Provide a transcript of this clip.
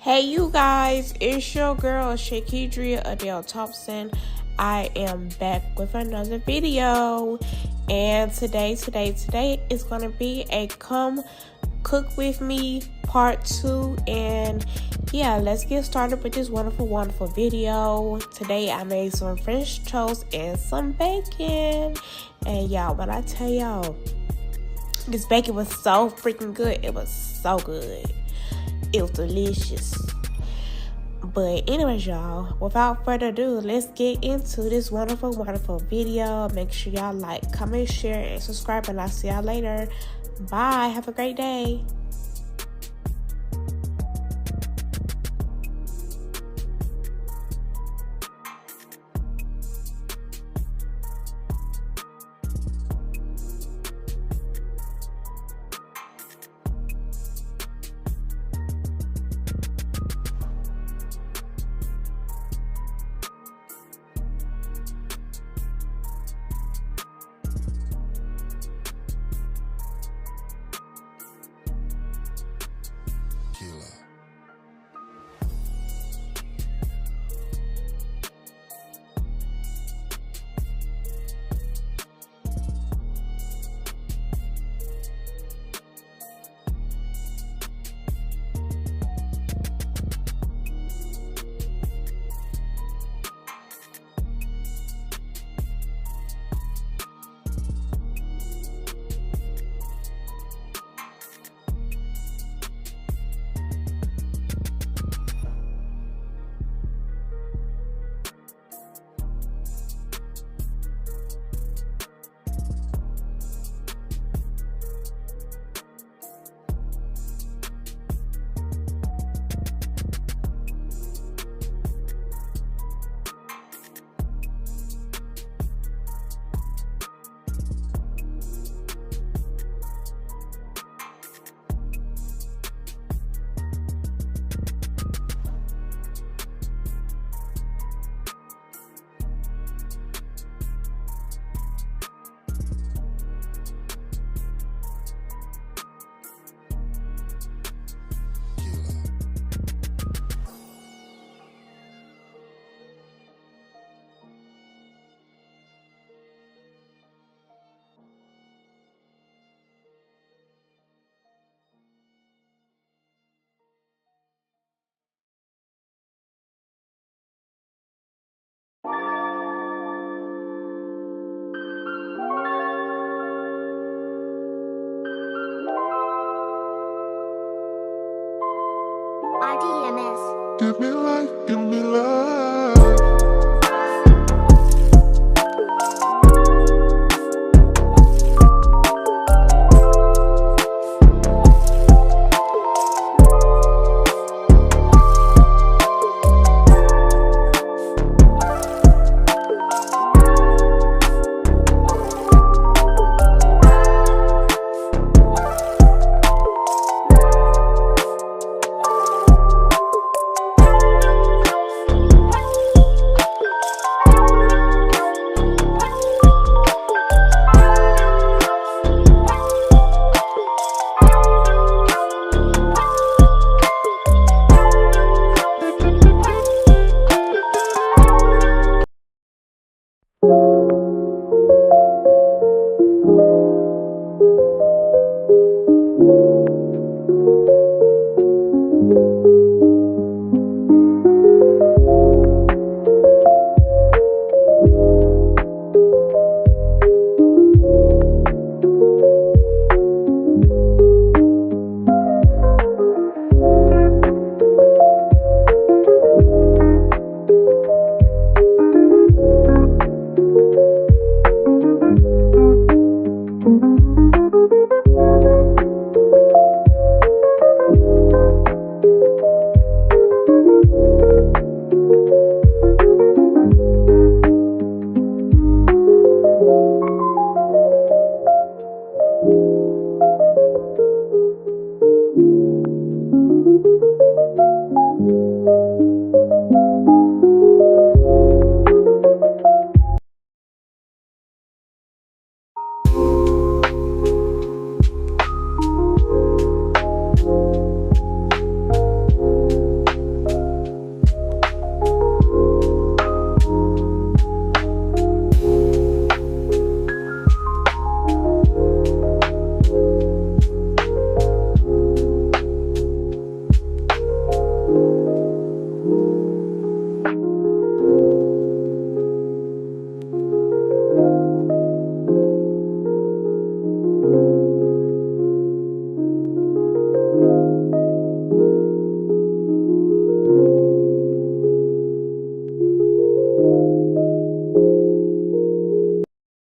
Hey you guys, it's your girl Shakidria Adele Thompson. I am back with another video, and today is gonna be a come cook with me part 2. And yeah, let's get started with this wonderful video. Today I made some French toast and some bacon, and y'all, when I tell y'all, this bacon was so freaking good. It was so good. It was delicious. But anyways, y'all, without further ado, let's get into this wonderful video. Make sure y'all like, comment, share, and subscribe, and I'll see y'all later. Bye. Have a great day. RDMS. Give me life, give me life.